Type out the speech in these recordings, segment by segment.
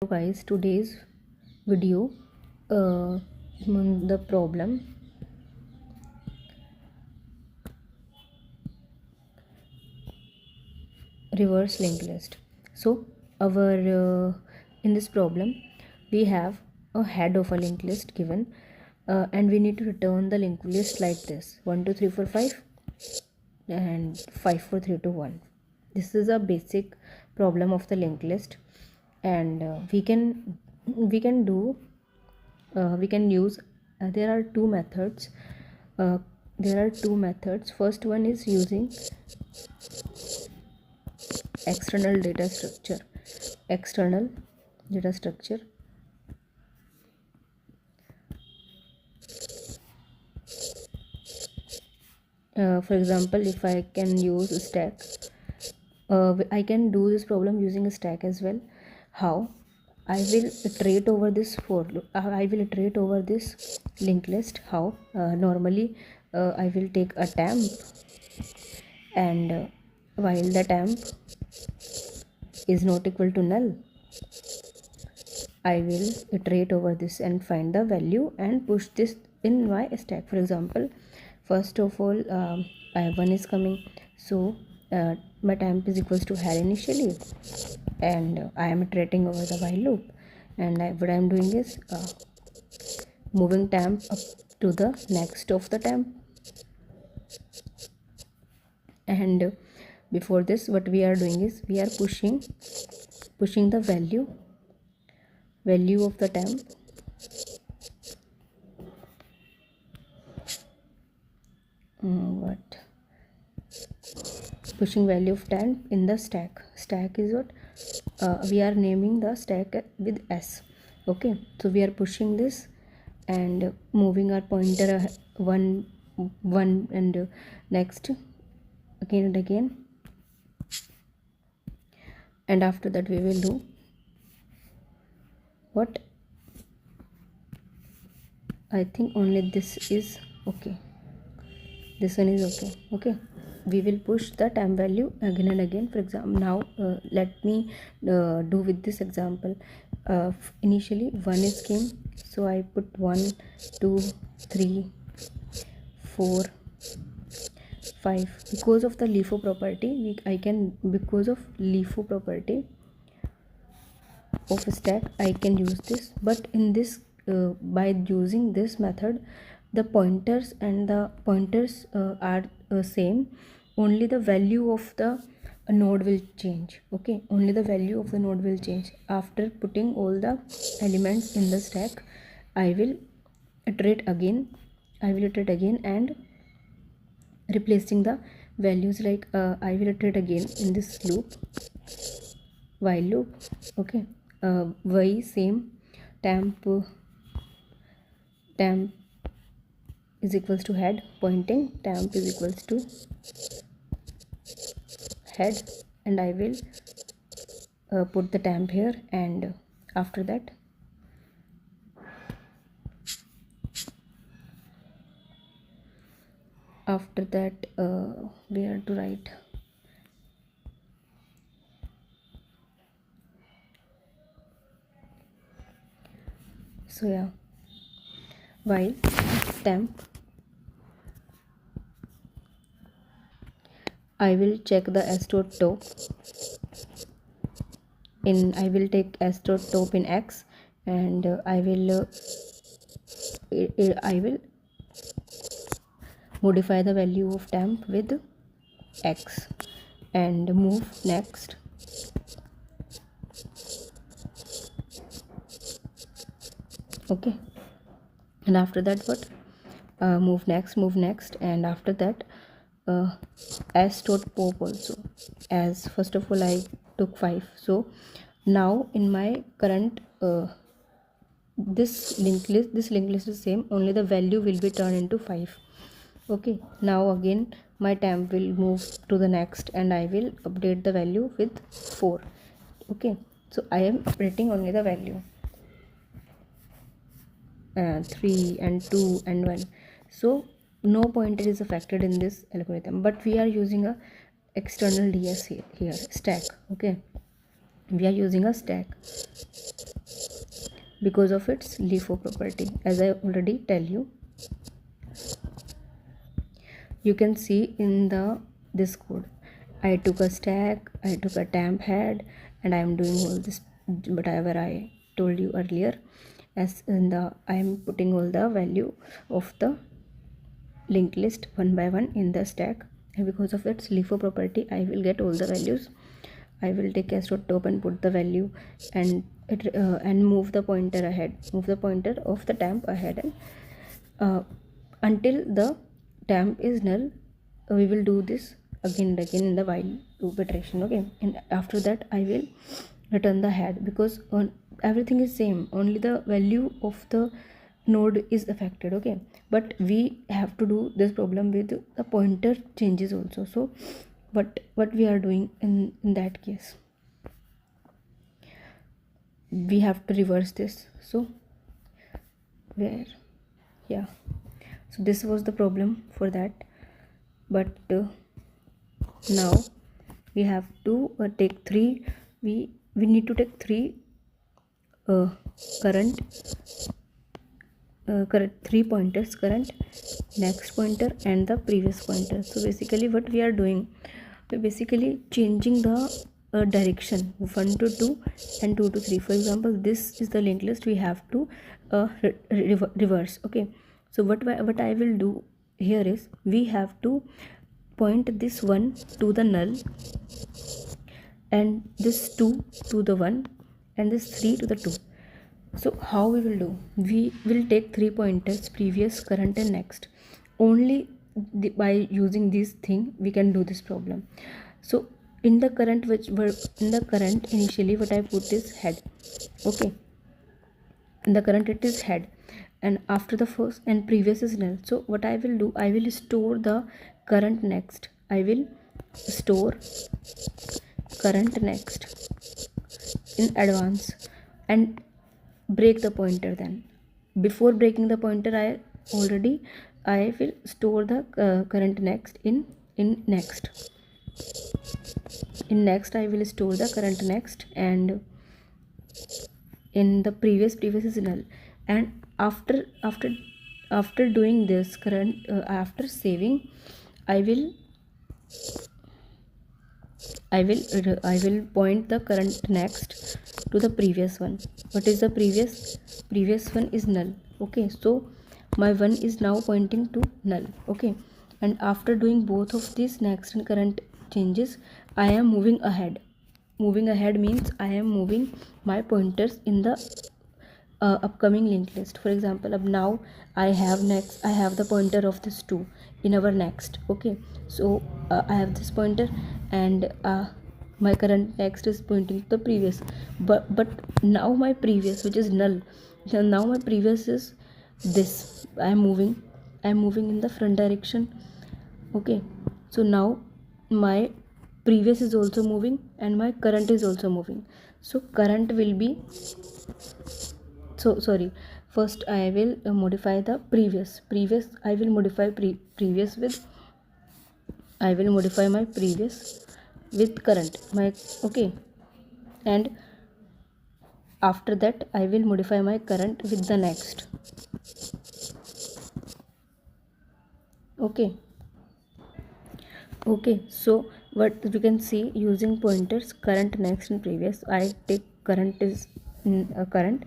Hello guys, today's video the problem reverse linked list. So our in this problem we have a head of a linked list given, and we need to return the linked list like this: 1 2 3 4 5 and 5 4 3 2 1. This is a basic problem of the linked list, and we can do we can use there are two methods. First one is using external data structure. For example, if I can use a stack, I can do this problem using a stack as well. How? I will iterate over this I will iterate over this linked list. How? Normally I will take a temp, and while the temp is not equal to null, I will iterate over this and find the value and push this in my stack. For example, first of all, I1 is coming, so my temp is equals to head initially, and I am iterating over the while loop, and what I am doing is moving temp up to the next of the temp. And before this, what we are doing is we are pushing the value of the temp pushing value of temp in the stack. Stack is what we are naming the stack with S. Okay, so we are pushing this and moving our pointer one and next again and again, and after that we will do what I think only this is okay. This one is okay. We will push the temp value again and again. For example, now let me do with this example. Initially 1 is came, so I put 1 2 3 4 5. Because of the LIFO property, because of LIFO property of a stack, I can use this. But in this by using this method, the pointers are same, only the value of the node will change. Okay, only the value of the node will change. After putting all the elements in the stack, I will iterate again and replacing the values, like I will iterate again in this loop, while loop. Okay, y same temp is equals to head, pointing temp is equals to head, and I will put the temp here, and after that we have to write so yeah, while temp I will check the s dot top in, I will take s dot top in x, and I will modify the value of temp with x and move next. Okay, and after that what move next, and after that s dot pop also, as first of all I took 5. So now in my current this linked list is same, only the value will be turned into 5. Okay, now again my temp will move to the next, and I will update the value with 4. Okay, so I am updating only the value 3 and 2 and 1. So no pointer is affected in this algorithm, but we are using a external DS here stack. Okay, we are using a stack. because of its LIFO property. As I already tell you, you can see in this code, I took a stack, I took a temp head, and I am doing all this whatever I told you earlier. As in I am putting all the value of the linked list one by one in the stack, and because of its LIFO property, I will get all the values. I will take s.top and put the value, and move the pointer ahead, move the pointer of the temp ahead, and until the temp is null, we will do this again and again in the while loop iteration. Okay, and after that I will return the head, because everything is same, only the value of the node is affected. Okay, but we have to do this problem with the pointer changes also. So what we are doing in that case, we have to reverse this. So where, yeah, so this was the problem for that. But now we have to take three, we need to take three current three pointers, current, next pointer, and the previous pointer. So basically what we are doing, we're basically changing the direction 1 to 2 and 2 to 3. For example, this is the linked list, we have to reverse. Okay, so what I will do here is, we have to point this 1 to the null, and this 2 to the 1, and this 3 to the 2. So how we will do, we will take 3 pointers, previous, current, and next. Only by using this thing we can do this problem. So in the current, initially what I put is head. Okay, in the current it is head, and after the first and previous is null. So what I will do, I will store the current next, I will store current next in advance, and break the pointer. Then before breaking the pointer, I will store the current next in next. In next I will store the current next, and in the previous is null. And after doing this current, after saving, I will point the current next to the previous one. What is the previous one is null. Okay, so my one is now pointing to null. Okay, and after doing both of these next and current changes, I am moving ahead. Moving ahead means I am moving my pointers in the upcoming linked list. For example, now I have the pointer of this 2 in our next. Okay, so I have this pointer, and my current next is pointing to the previous, but now my previous, which is null, so now my previous is this. I am moving in the front direction. Okay, so now my previous is also moving, and my current is also moving. So current will be, first I will modify the previous. I will modify previous with, I will modify my previous with current, okay, and after that I will modify my current with the next. Okay, so what we can see, using pointers current, next, and previous, I take current is current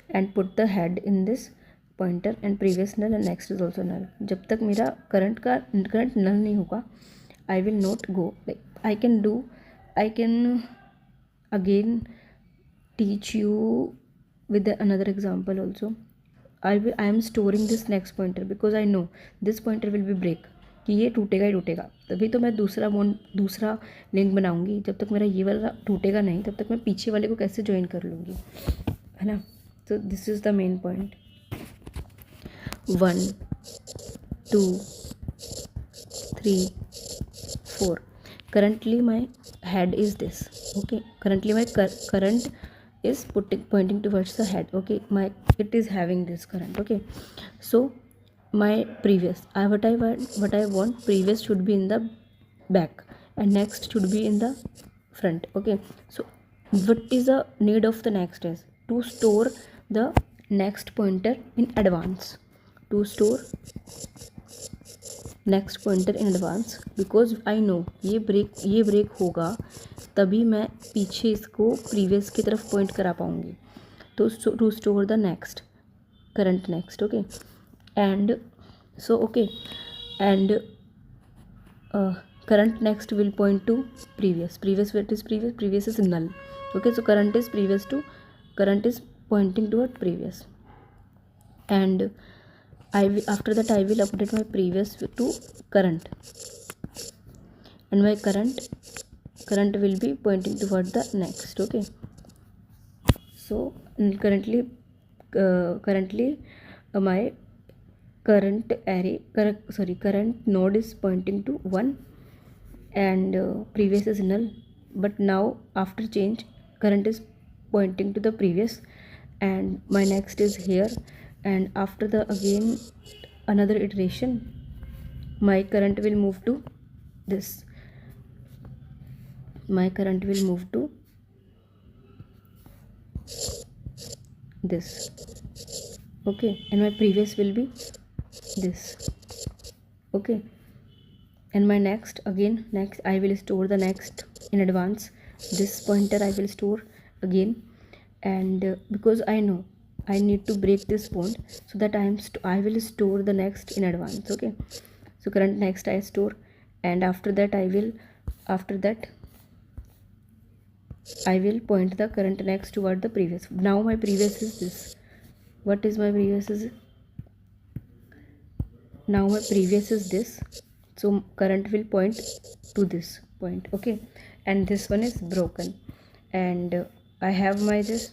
and put the head in this pointer, and previous null and next is also null. जब तक मेरा current null नहीं होगा, I will not go. Like I can again teach you with अंदर example also. I am storing this next pointer because I know this pointer will be break, कि ये टूटेगा ही टूटेगा. तभी तो मैं दूसरा लिंक बनाऊंगी. जब तक मेरा ये वाला टूटेगा नहीं, तब तक मैं पीछे वाले को कैसे ज्वाइन कर लूँगी, है ना. So this is the main point. 1 2 3 4. Currently my head is this. Okay, currently my current is pointing towards the head. Okay, it is having this current. Okay, so my previous, what I want, previous should be in the back and next should be in the front. Okay, so what is the need of the next is to store the next pointer in advance, to store next pointer in advance, because I know ये break होगा तभी मैं पीछे इसको previous की तरफ point करा पाऊँगी. तो to store the next current next. Okay and so okay and current next will point to previous what is previous is null. Okay, so current is pointing toward previous, and after that I will update my previous to current, and my current will be pointing toward the next. Okay, so currently my current node is pointing to 1 and previous is null, but now after change current is pointing to the previous and my next is here, and after the again another iteration my current will move to this, my current will move to this. Okay, and my previous will be this. Okay, and my next I will store the next in advance. This pointer I will store again, and because I know I need to break this point, so that I will store the next in advance. Okay, so current next I store, and after that I will point the current next toward the previous. Now my previous is this. What is my previous is? Now my previous is this, so current will point to this point. Okay, and this one is broken, and I have my this,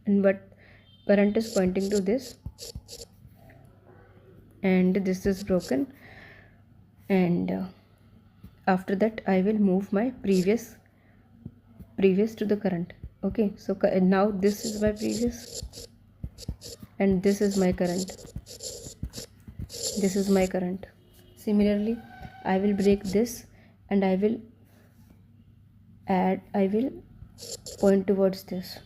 and but current is pointing to this, and this is broken, and after that I will move my previous to the current. Okay, so now this is my previous and this is my current. This is my current. Similarly I will break this and I will point towards this.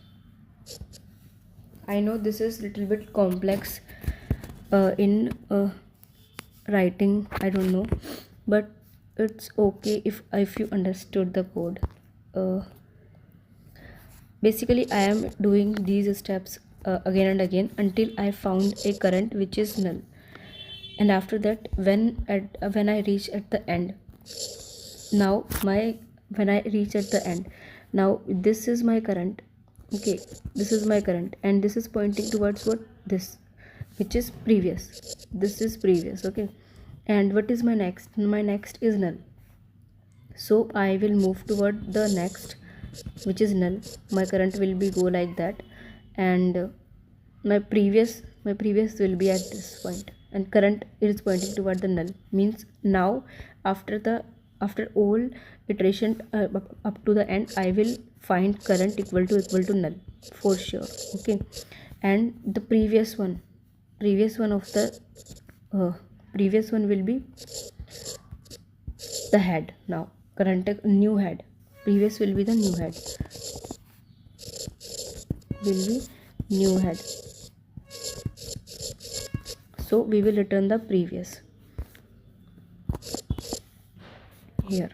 I know this is little bit complex in writing, I don't know, but it's okay if you understood the code. Basically I am doing these steps again and again until I found a current which is null, and after that when I reach at the end, now when I reach at the end, now this is my current. Okay, this is my current and this is pointing towards what? This, which is previous. This is previous. Okay, and what is my next? My next is null, so I will move toward the next which is null. My current will be go like that, and my previous will be at this point, and current is pointing toward the null. Means now after all iteration up to the end, I will find current equal to null for sure. Okay, and the previous one of the previous one will be the head. Now current new head, previous will be the new head, so we will return the previous here.